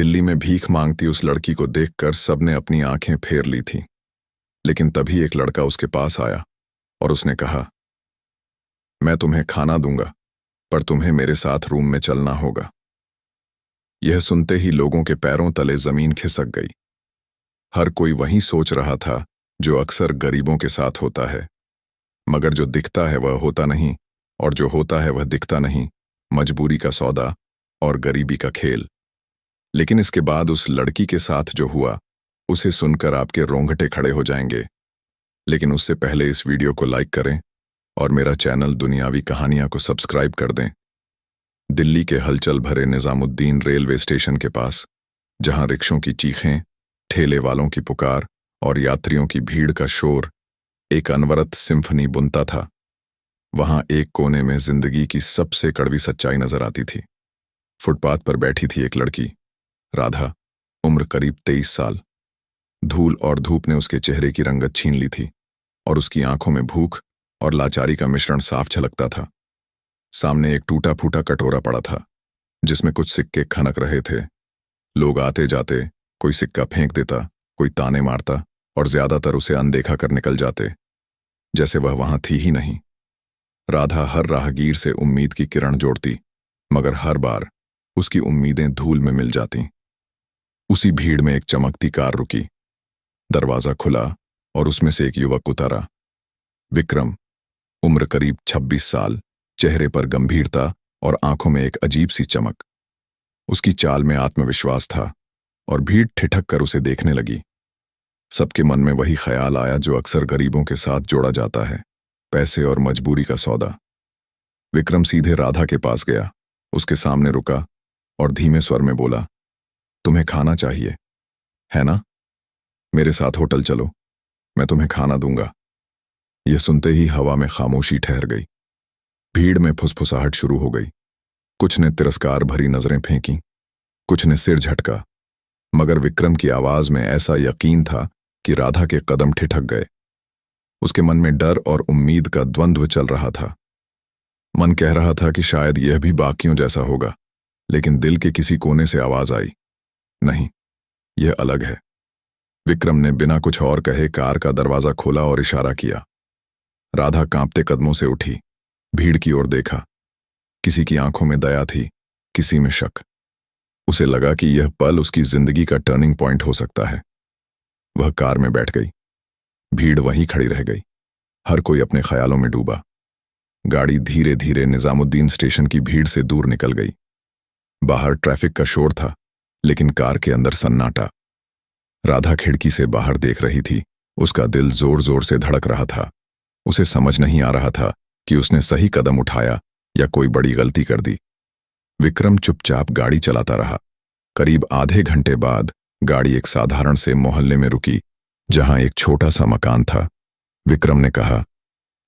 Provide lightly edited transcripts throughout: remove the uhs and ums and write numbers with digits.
दिल्ली में भीख मांगती उस लड़की को देखकर सबने अपनी आंखें फेर ली थीं। लेकिन तभी एक लड़का उसके पास आया और उसने कहा, मैं तुम्हें खाना दूंगा, पर तुम्हें मेरे साथ रूम में चलना होगा। यह सुनते ही लोगों के पैरों तले जमीन खिसक गई। हर कोई वही सोच रहा था जो अक्सर गरीबों के साथ होता है, मगर जो दिखता है वह होता नहीं और जो होता है वह दिखता नहीं। मजबूरी का सौदा और गरीबी का खेल। लेकिन इसके बाद उस लड़की के साथ जो हुआ, उसे सुनकर आपके रोंगटे खड़े हो जाएंगे। लेकिन उससे पहले इस वीडियो को लाइक करें और मेरा चैनल दुनियावी कहानियां को सब्सक्राइब कर दें। दिल्ली के हलचल भरे निजामुद्दीन रेलवे स्टेशन के पास, जहां रिक्शों की चीखें, ठेले वालों की पुकार और यात्रियों की भीड़ का शोर एक अनवरत सिम्फनी बुनता था, वहां एक कोने में जिंदगी की सबसे कड़वी सच्चाई नजर आती थी। फुटपाथ पर बैठी थी एक लड़की, राधा, उम्र करीब 23 साल। धूल और धूप ने उसके चेहरे की रंगत छीन ली थी और उसकी आंखों में भूख और लाचारी का मिश्रण साफ झलकता था। सामने एक टूटा फूटा कटोरा पड़ा था जिसमें कुछ सिक्के खनक रहे थे। लोग आते जाते कोई सिक्का फेंक देता, कोई ताने मारता और ज्यादातर उसे अनदेखा कर निकल जाते, जैसे वह वहां थी ही नहीं। राधा हर राहगीर से उम्मीद की किरण जोड़ती, मगर हर बार उसकी उम्मीदें धूल में मिल जातीं। उसी भीड़ में एक चमकती कार रुकी। दरवाजा खुला और उसमें से एक युवक उतरा। विक्रम, उम्र करीब 26 साल, चेहरे पर गंभीरता और आंखों में एक अजीब सी चमक। उसकी चाल में आत्मविश्वास था और भीड़ ठिठक कर उसे देखने लगी। सबके मन में वही ख्याल आया जो अक्सर गरीबों के साथ जोड़ा जाता है, पैसे और मजबूरी का सौदा। विक्रम सीधे राधा के पास गया, उसके सामने रुका और धीमे स्वर में बोला, तुम्हें खाना चाहिए, है ना? मेरे साथ होटल चलो, मैं तुम्हें खाना दूंगा। यह सुनते ही हवा में खामोशी ठहर गई। भीड़ में फुसफुसाहट शुरू हो गई। कुछ ने तिरस्कार भरी नजरें फेंकी, कुछ ने सिर झटका, मगर विक्रम की आवाज में ऐसा यकीन था कि राधा के कदम ठिठक गए। उसके मन में डर और उम्मीद का द्वंद्व चल रहा था। मन कह रहा था कि शायद यह भी बाकियों जैसा होगा, लेकिन दिल के किसी कोने से आवाज आई, नहीं, यह अलग है। विक्रम ने बिना कुछ और कहे कार का दरवाजा खोला और इशारा किया। राधा कांपते कदमों से उठी, भीड़ की ओर देखा। किसी की आंखों में दया थी, किसी में शक। उसे लगा कि यह पल उसकी जिंदगी का टर्निंग पॉइंट हो सकता है। वह कार में बैठ गई। भीड़ वहीं खड़ी रह गई, हर कोई अपने ख्यालों में डूबा। गाड़ी धीरे धीरे निजामुद्दीन स्टेशन की भीड़ से दूर निकल गई। बाहर ट्रैफिक का शोर था, लेकिन कार के अंदर सन्नाटा। राधा खिड़की से बाहर देख रही थी, उसका दिल जोर जोर से धड़क रहा था। उसे समझ नहीं आ रहा था कि उसने सही कदम उठाया या कोई बड़ी गलती कर दी। विक्रम चुपचाप गाड़ी चलाता रहा। करीब आधे घंटे बाद गाड़ी एक साधारण से मोहल्ले में रुकी, जहां एक छोटा सा मकान था। विक्रम ने कहा,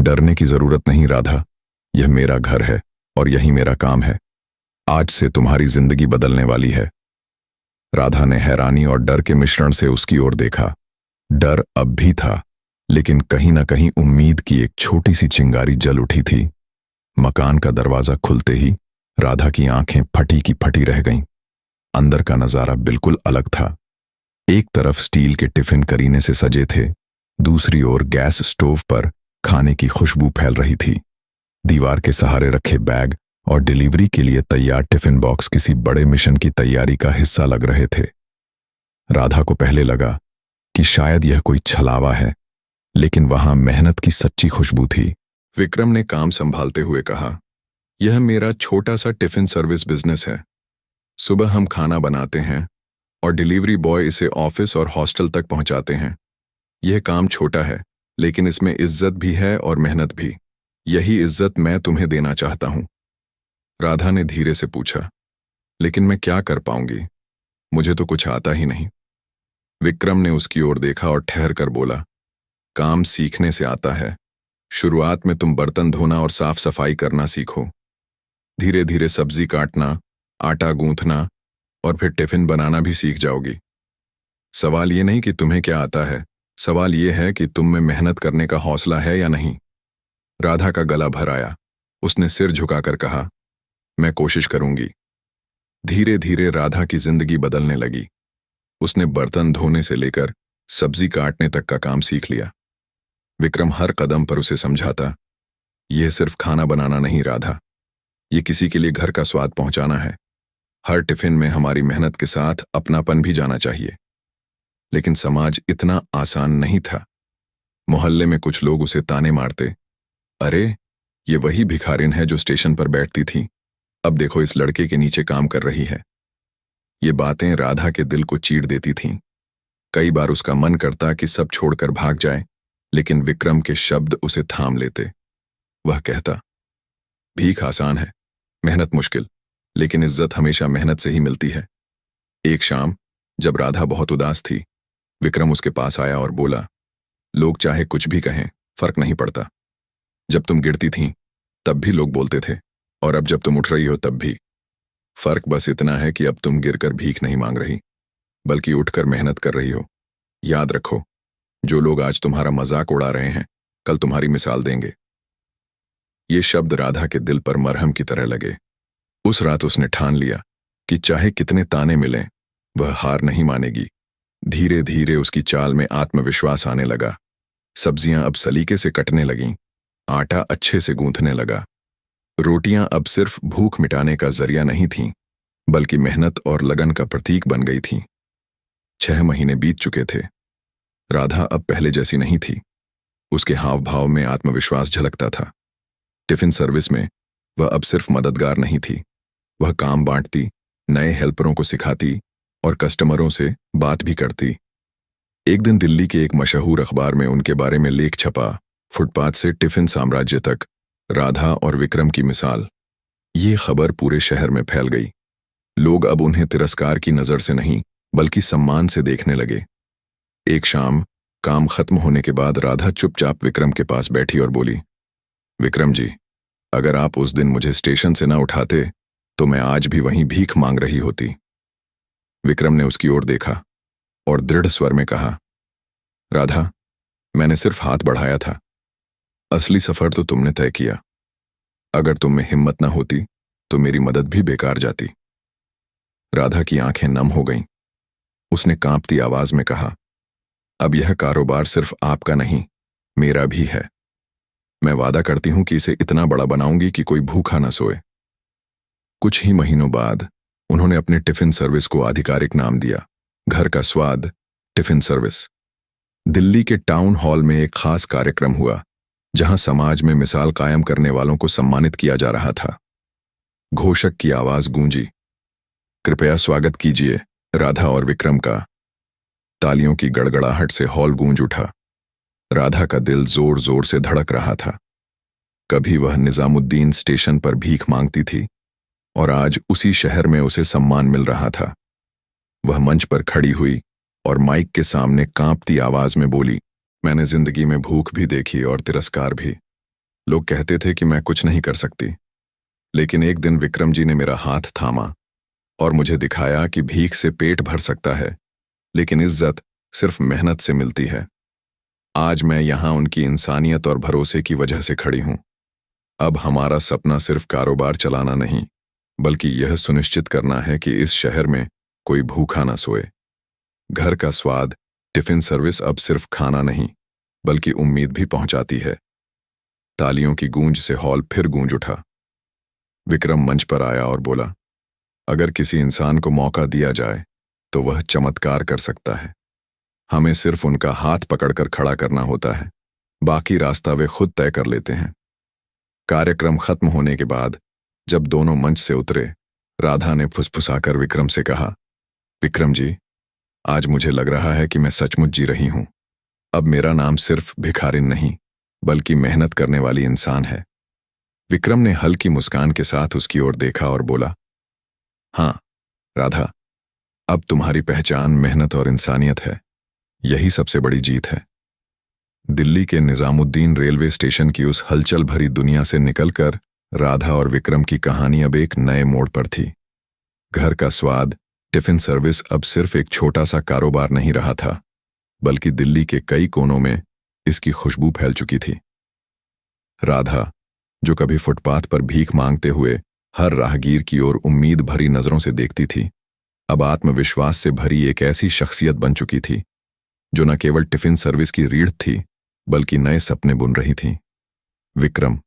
डरने की जरूरत नहीं राधा, यह मेरा घर है और यही मेरा काम है। आज से तुम्हारी जिंदगी बदलने वाली है। राधा ने हैरानी और डर के मिश्रण से उसकी ओर देखा। डर अब भी था, लेकिन कहीं ना कहीं उम्मीद की एक छोटी सी चिंगारी जल उठी थी। मकान का दरवाजा खुलते ही राधा की आंखें फटी की फटी रह गईं। अंदर का नजारा बिल्कुल अलग था। एक तरफ स्टील के टिफिन करीने से सजे थे, दूसरी ओर गैस स्टोव पर खाने की खुशबू फैल रही थी। दीवार के सहारे रखे बैग और डिलीवरी के लिए तैयार टिफिन बॉक्स किसी बड़े मिशन की तैयारी का हिस्सा लग रहे थे। राधा को पहले लगा कि शायद यह कोई छलावा है, लेकिन वहां मेहनत की सच्ची खुशबू थी। विक्रम ने काम संभालते हुए कहा, यह मेरा छोटा सा टिफिन सर्विस बिजनेस है। सुबह हम खाना बनाते हैं और डिलीवरी बॉय इसे ऑफिस और हॉस्टल तक पहुंचाते हैं। यह काम छोटा है, लेकिन इसमें इज्जत भी है और मेहनत भी। यही इज्जत मैं तुम्हें देना चाहता हूं। राधा ने धीरे से पूछा, लेकिन मैं क्या कर पाऊंगी? मुझे तो कुछ आता ही नहीं। विक्रम ने उसकी ओर देखा और ठहर कर बोला, काम सीखने से आता है। शुरुआत में तुम बर्तन धोना और साफ सफाई करना सीखो। धीरे धीरे सब्जी काटना, आटा गूंथना और फिर टिफिन बनाना भी सीख जाओगी। सवाल ये नहीं कि तुम्हें क्या आता है, सवाल ये है कि तुम में मेहनत करने का हौसला है या नहीं। राधा का गला भर आया। उसने सिर झुकाकर कहा, मैं कोशिश करूंगी। धीरे धीरे राधा की जिंदगी बदलने लगी। उसने बर्तन धोने से लेकर सब्जी काटने तक का काम सीख लिया। विक्रम हर कदम पर उसे समझाता, यह सिर्फ खाना बनाना नहीं राधा, ये किसी के लिए घर का स्वाद पहुंचाना है। हर टिफिन में हमारी मेहनत के साथ अपनापन भी जाना चाहिए। लेकिन समाज इतना आसान नहीं था। मोहल्ले में कुछ लोग उसे ताने मारते, अरे ये वही भिखारिन है जो स्टेशन पर बैठती थी, अब देखो इस लड़के के नीचे काम कर रही है। ये बातें राधा के दिल को चीर देती थीं। कई बार उसका मन करता कि सब छोड़कर भाग जाए, लेकिन विक्रम के शब्द उसे थाम लेते। वह कहता, भीख आसान है, मेहनत मुश्किल, लेकिन इज्जत हमेशा मेहनत से ही मिलती है। एक शाम जब राधा बहुत उदास थी, विक्रम उसके पास आया और बोला, लोग चाहे कुछ भी कहें, फर्क नहीं पड़ता। जब तुम गिरती थीं तब भी लोग बोलते थे, और अब जब तुम उठ रही हो तब भी। फर्क बस इतना है कि अब तुम गिरकर भीख नहीं मांग रही, बल्कि उठकर मेहनत कर रही हो। याद रखो, जो लोग आज तुम्हारा मजाक उड़ा रहे हैं, कल तुम्हारी मिसाल देंगे। ये शब्द राधा के दिल पर मरहम की तरह लगे। उस रात उसने ठान लिया कि चाहे कितने ताने मिलें, वह हार नहीं मानेगी। धीरे धीरे उसकी चाल में आत्मविश्वास आने लगा। सब्जियां अब सलीके से कटने लगीं, आटा अच्छे से गूंथने लगा। रोटियां अब सिर्फ भूख मिटाने का जरिया नहीं थीं, बल्कि मेहनत और लगन का प्रतीक बन गई थीं। 6 महीने बीत चुके थे। राधा अब पहले जैसी नहीं थी। उसके हाव भाव में आत्मविश्वास झलकता था। टिफिन सर्विस में वह अब सिर्फ मददगार नहीं थी, वह काम बांटती, नए हेल्परों को सिखाती और कस्टमरों से बात भी करती। एक दिन दिल्ली के एक मशहूर अखबार में उनके बारे में लेख छपा, फुटपाथ से टिफिन साम्राज्य तक, राधा और विक्रम की मिसाल। ये खबर पूरे शहर में फैल गई। लोग अब उन्हें तिरस्कार की नजर से नहीं, बल्कि सम्मान से देखने लगे। एक शाम काम खत्म होने के बाद राधा चुपचाप विक्रम के पास बैठी और बोली, विक्रम जी, अगर आप उस दिन मुझे स्टेशन से ना उठाते तो मैं आज भी वहीं भीख मांग रही होती। विक्रम ने उसकी ओर देखा और दृढ़ स्वर में कहा, राधा, मैंने सिर्फ हाथ बढ़ाया था, असली सफर तो तुमने तय किया। अगर तुम में हिम्मत ना होती तो मेरी मदद भी बेकार जाती। राधा की आंखें नम हो गईं। उसने कांपती आवाज में कहा, अब यह कारोबार सिर्फ आपका नहीं, मेरा भी है। मैं वादा करती हूं कि इसे इतना बड़ा बनाऊंगी कि कोई भूखा ना सोए। कुछ ही महीनों बाद उन्होंने अपने टिफिन सर्विस को आधिकारिक नाम दिया, घर का स्वाद टिफिन सर्विस। दिल्ली के टाउन हॉल में एक खास कार्यक्रम हुआ, जहां समाज में मिसाल कायम करने वालों को सम्मानित किया जा रहा था। घोषक की आवाज गूंजी, कृपया स्वागत कीजिए राधा और विक्रम का। तालियों की गड़गड़ाहट से हॉल गूंज उठा। राधा का दिल जोर जोर से धड़क रहा था। कभी वह निजामुद्दीन स्टेशन पर भीख मांगती थी और आज उसी शहर में उसे सम्मान मिल रहा था। वह मंच पर खड़ी हुई और माइक के सामने कांपती आवाज में बोली, मैंने जिंदगी में भूख भी देखी और तिरस्कार भी। लोग कहते थे कि मैं कुछ नहीं कर सकती, लेकिन एक दिन विक्रम जी ने मेरा हाथ थामा और मुझे दिखाया कि भीख से पेट भर सकता है, लेकिन इज्जत सिर्फ मेहनत से मिलती है। आज मैं यहां उनकी इंसानियत और भरोसे की वजह से खड़ी हूं। अब हमारा सपना सिर्फ कारोबार चलाना नहीं, बल्कि यह सुनिश्चित करना है कि इस शहर में कोई भूखा ना सोए। घर का स्वाद टिफिन सर्विस अब सिर्फ खाना नहीं, बल्कि उम्मीद भी पहुंचाती है। तालियों की गूंज से हॉल फिर गूंज उठा। विक्रम मंच पर आया और बोला, अगर किसी इंसान को मौका दिया जाए तो वह चमत्कार कर सकता है। हमें सिर्फ उनका हाथ पकड़कर खड़ा करना होता है, बाकी रास्ता वे खुद तय कर लेते हैं। कार्यक्रम खत्म होने के बाद जब दोनों मंच से उतरे, राधा ने फुसफुसाकर विक्रम से कहा, विक्रम जी, आज मुझे लग रहा है कि मैं सचमुच जी रही हूं। अब मेरा नाम सिर्फ भिखारिन नहीं, बल्कि मेहनत करने वाली इंसान है। विक्रम ने हल्की मुस्कान के साथ उसकी ओर देखा और बोला, हाँ राधा, अब तुम्हारी पहचान मेहनत और इंसानियत है। यही सबसे बड़ी जीत है। दिल्ली के निजामुद्दीन रेलवे स्टेशन की उस हलचल भरी दुनिया से निकलकर राधा और विक्रम की कहानी अब एक नए मोड़ पर थी। घर का स्वाद टिफिन सर्विस अब सिर्फ एक छोटा सा कारोबार नहीं रहा था, बल्कि दिल्ली के कई कोनों में इसकी खुशबू फैल चुकी थी। राधा, जो कभी फुटपाथ पर भीख मांगते हुए हर राहगीर की ओर उम्मीद भरी नजरों से देखती थी। अब आत्मविश्वास से भरी एक ऐसी शख्सियत बन चुकी थी जो न केवल टिफिन सर्विस की रीढ़ थी बल्कि नए सपने बुन रही थी। विक्रम,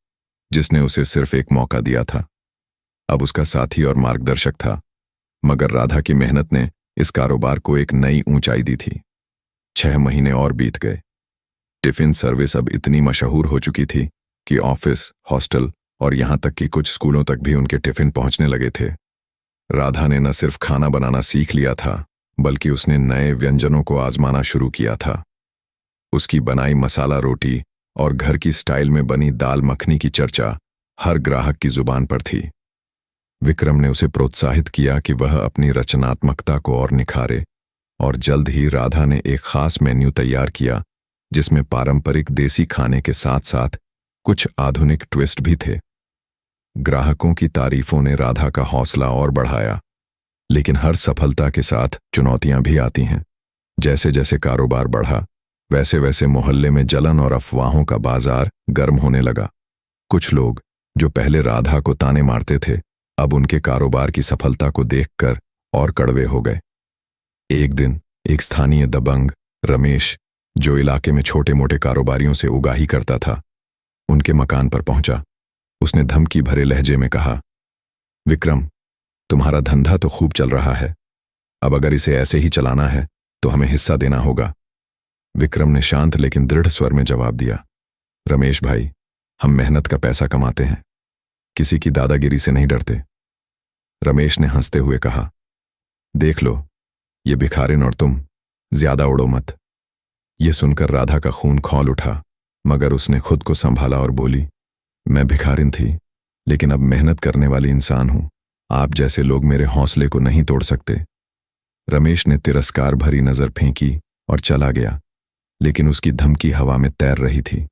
जिसने उसे सिर्फ एक मौका दिया था, अब उसका साथी और मार्गदर्शक था। मगर राधा की मेहनत ने इस कारोबार को एक नई ऊंचाई दी थी। 6 महीने और बीत गए। टिफिन सर्विस अब इतनी मशहूर हो चुकी थी कि ऑफिस, हॉस्टल और यहां तक कि कुछ स्कूलों तक भी उनके टिफिन पहुंचने लगे थे। राधा ने न सिर्फ खाना बनाना सीख लिया था बल्कि उसने नए व्यंजनों को आजमाना शुरू किया था। उसकी बनाई मसाला रोटी और घर की स्टाइल में बनी दाल मखनी की चर्चा हर ग्राहक की जुबान पर थी। विक्रम ने उसे प्रोत्साहित किया कि वह अपनी रचनात्मकता को और निखारे, और जल्द ही राधा ने एक खास मेन्यू तैयार किया जिसमें पारंपरिक देसी खाने के साथ साथ कुछ आधुनिक ट्विस्ट भी थे। ग्राहकों की तारीफों ने राधा का हौसला और बढ़ाया, लेकिन हर सफलता के साथ चुनौतियां भी आती हैं। जैसे जैसे कारोबार बढ़ा, वैसे वैसे मोहल्ले में जलन और अफवाहों का बाजार गर्म होने लगा। कुछ लोग जो पहले राधा को ताने मारते थे, अब उनके कारोबार की सफलता को देखकर और कड़वे हो गए। एक दिन एक स्थानीय दबंग रमेश, जो इलाके में छोटे मोटे कारोबारियों से उगाही करता था, उनके मकान पर पहुंचा। उसने धमकी भरे लहजे में कहा, विक्रम, तुम्हारा धंधा तो खूब चल रहा है, अब अगर इसे ऐसे ही चलाना है तो हमें हिस्सा देना होगा। विक्रम ने शांत लेकिन दृढ़ स्वर में जवाब दिया, रमेश भाई, हम मेहनत का पैसा कमाते हैं, किसी की दादागिरी से नहीं डरते। रमेश ने हंसते हुए कहा, देख लो, ये भिखारिन और तुम, ज्यादा उड़ो मत। ये सुनकर राधा का खून खौल उठा, मगर उसने खुद को संभाला और बोली, मैं भिखारिन थी, लेकिन अब मेहनत करने वाली इंसान हूं। आप जैसे लोग मेरे हौसले को नहीं तोड़ सकते। रमेश ने तिरस्कार भरी नजर फेंकी और चला गया, लेकिन उसकी धमकी हवा में तैर रही थी।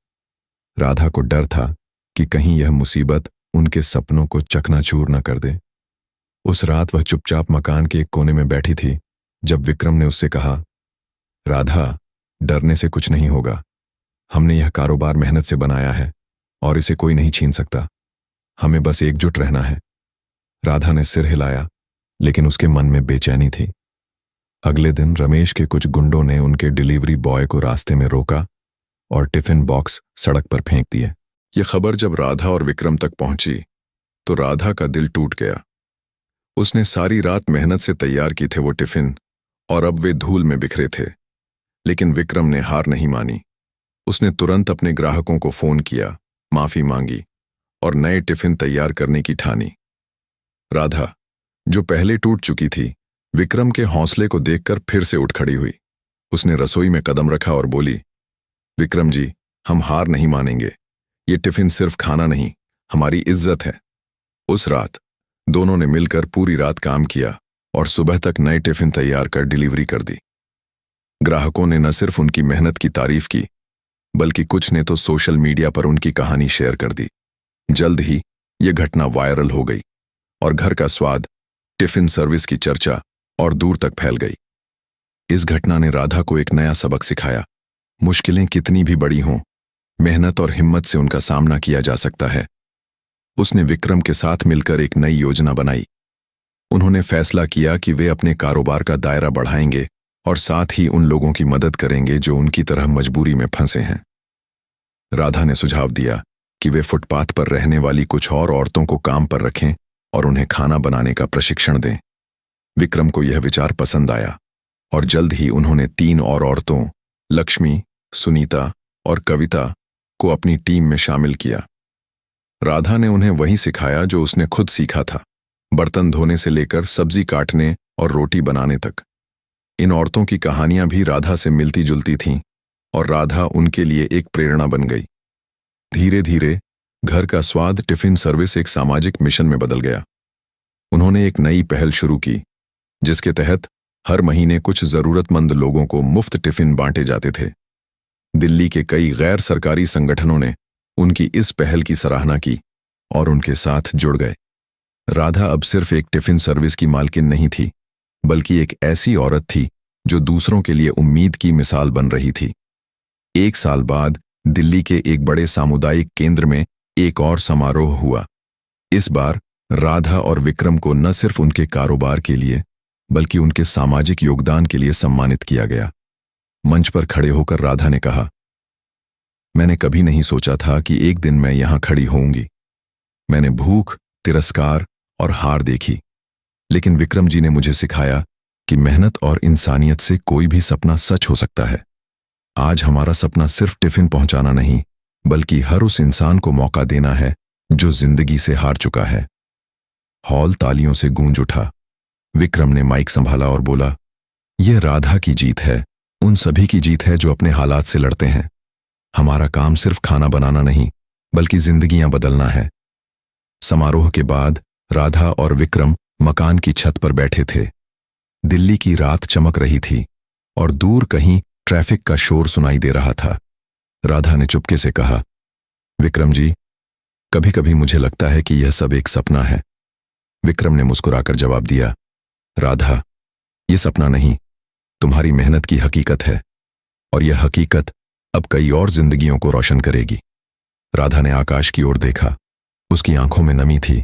राधा को डर था कि कहीं यह मुसीबत उनके सपनों को चकनाचूर न कर दे। उस रात वह चुपचाप मकान के एक कोने में बैठी थी जब विक्रम ने उससे कहा, राधा, डरने से कुछ नहीं होगा। हमने यह कारोबार मेहनत से बनाया है और इसे कोई नहीं छीन सकता। हमें बस एकजुट रहना है। राधा ने सिर हिलाया, लेकिन उसके मन में बेचैनी थी। अगले दिन रमेश के कुछ गुंडों ने उनके डिलीवरी बॉय को रास्ते में रोका और टिफिन बॉक्स सड़क पर फेंक दिए। यह खबर जब राधा और विक्रम तक पहुंची तो राधा का दिल टूट गया। उसने सारी रात मेहनत से तैयार की थे वो टिफिन, और अब वे धूल में बिखरे थे। लेकिन विक्रम ने हार नहीं मानी। उसने तुरंत अपने ग्राहकों को फोन किया, माफी मांगी और नए टिफिन तैयार करने की ठानी। राधा, जो पहले टूट चुकी थी, विक्रम के हौसले को देखकर फिर से उठ खड़ी हुई। उसने रसोई में कदम रखा और बोली, विक्रम जी, हम हार नहीं मानेंगे। ये टिफिन सिर्फ खाना नहीं, हमारी इज्जत है। उस रात दोनों ने मिलकर पूरी रात काम किया और सुबह तक नए टिफिन तैयार कर डिलीवरी कर दी। ग्राहकों ने न सिर्फ उनकी मेहनत की तारीफ की, बल्कि कुछ ने तो सोशल मीडिया पर उनकी कहानी शेयर कर दी। जल्द ही यह घटना वायरल हो गई और घर का स्वाद, टिफिन सर्विस की चर्चा और दूर तक फैल गई। इस घटना ने राधा को एक नया सबक सिखाया। मुश्किलें कितनी भी बड़ी हों, मेहनत और हिम्मत से उनका सामना किया जा सकता है। उसने विक्रम के साथ मिलकर एक नई योजना बनाई। उन्होंने फैसला किया कि वे अपने कारोबार का दायरा बढ़ाएंगे और साथ ही उन लोगों की मदद करेंगे जो उनकी तरह मजबूरी में फंसे हैं। राधा ने सुझाव दिया कि वे फुटपाथ पर रहने वाली कुछ और औरतों को काम पर रखें और उन्हें खाना बनाने का प्रशिक्षण दें। विक्रम को यह विचार पसंद आया और जल्द ही उन्होंने 3 और औरतों, लक्ष्मी, सुनीता और कविता, को अपनी टीम में शामिल किया। राधा ने उन्हें वही सिखाया जो उसने खुद सीखा था, बर्तन धोने से लेकर सब्जी काटने और रोटी बनाने तक। इन औरतों की कहानियां भी राधा से मिलती जुलती थीं और राधा उनके लिए एक प्रेरणा बन गई। धीरे धीरे घर का स्वाद टिफिन सर्विस एक सामाजिक मिशन में बदल गया। उन्होंने एक नई पहल शुरू की, जिसके तहत हर महीने कुछ जरूरतमंद लोगों को मुफ्त टिफिन बांटे जाते थे। दिल्ली के कई गैर सरकारी संगठनों ने उनकी इस पहल की सराहना की और उनके साथ जुड़ गए। राधा अब सिर्फ एक टिफिन सर्विस की मालकिन नहीं थी, बल्कि एक ऐसी औरत थी जो दूसरों के लिए उम्मीद की मिसाल बन रही थी। 1 साल बाद दिल्ली के एक बड़े सामुदायिक केंद्र में एक और समारोह हुआ। इस बार राधा और विक्रम को न सिर्फ उनके कारोबार के लिए बल्कि उनके सामाजिक योगदान के लिए सम्मानित किया गया। मंच पर खड़े होकर राधा ने कहा, मैंने कभी नहीं सोचा था कि एक दिन मैं यहां खड़ी होऊंगी। मैंने भूख, तिरस्कार और हार देखी, लेकिन विक्रम जी ने मुझे सिखाया कि मेहनत और इंसानियत से कोई भी सपना सच हो सकता है। आज हमारा सपना सिर्फ टिफिन पहुंचाना नहीं, बल्कि हर उस इंसान को मौका देना है जो जिंदगी से हार चुका है। हॉल तालियों से गूंज उठा। विक्रम ने माइक संभाला और बोला, यह राधा की जीत है, उन सभी की जीत है जो अपने हालात से लड़ते हैं। हमारा काम सिर्फ खाना बनाना नहीं, बल्कि जिंदगियां बदलना है। समारोह के बाद राधा और विक्रम मकान की छत पर बैठे थे। दिल्ली की रात चमक रही थी और दूर कहीं ट्रैफिक का शोर सुनाई दे रहा था। राधा ने चुपके से कहा, विक्रम जी, कभी कभी मुझे लगता है कि यह सब एक सपना है। विक्रम ने मुस्कुराकर जवाब दिया, राधा, यह सपना नहीं, तुम्हारी मेहनत की हकीकत है, और यह हकीकत अब कई और जिंदगियों को रोशन करेगी। राधा ने आकाश की ओर देखा। उसकी आंखों में नमी थी,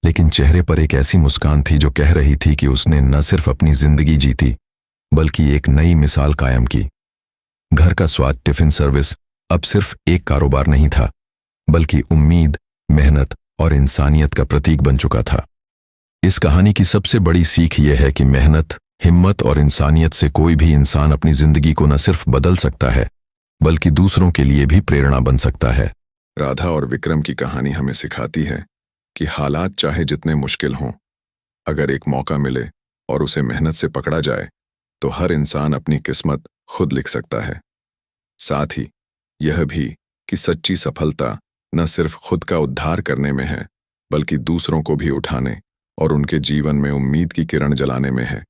लेकिन चेहरे पर एक ऐसी मुस्कान थी जो कह रही थी कि उसने न सिर्फ अपनी जिंदगी जीती, बल्कि एक नई मिसाल कायम की। घर का स्वाद टिफिन सर्विस अब सिर्फ एक कारोबार नहीं था, बल्कि उम्मीद, मेहनत और इंसानियत का प्रतीक बन चुका था। इस कहानी की सबसे बड़ी सीख यह है कि मेहनत, हिम्मत और इंसानियत से कोई भी इंसान अपनी जिंदगी को न सिर्फ बदल सकता है, बल्कि दूसरों के लिए भी प्रेरणा बन सकता है। राधा और विक्रम की कहानी हमें सिखाती है कि हालात चाहे जितने मुश्किल हों, अगर एक मौका मिले और उसे मेहनत से पकड़ा जाए, तो हर इंसान अपनी किस्मत खुद लिख सकता है। साथ ही यह भी कि सच्ची सफलता न सिर्फ खुद का उद्धार करने में है, बल्कि दूसरों को भी उठाने और उनके जीवन में उम्मीद की किरण जलाने में है।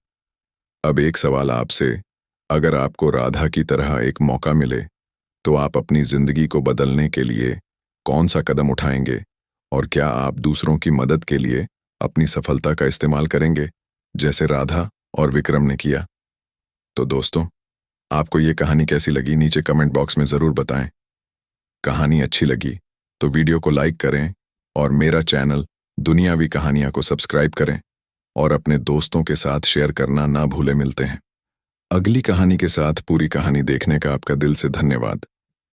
अब एक सवाल आपसे, अगर आपको राधा की तरह एक मौका मिले, तो आप अपनी जिंदगी को बदलने के लिए कौन सा कदम उठाएंगे, और क्या आप दूसरों की मदद के लिए अपनी सफलता का इस्तेमाल करेंगे, जैसे राधा और विक्रम ने किया? तो दोस्तों, आपको ये कहानी कैसी लगी नीचे कमेंट बॉक्स में ज़रूर बताएं। कहानी अच्छी लगी तो वीडियो को लाइक करें और मेरा चैनल दुनियावी कहानियां को सब्सक्राइब करें और अपने दोस्तों के साथ शेयर करना ना भूलें। मिलते हैं अगली कहानी के साथ। पूरी कहानी देखने का आपका दिल से धन्यवाद।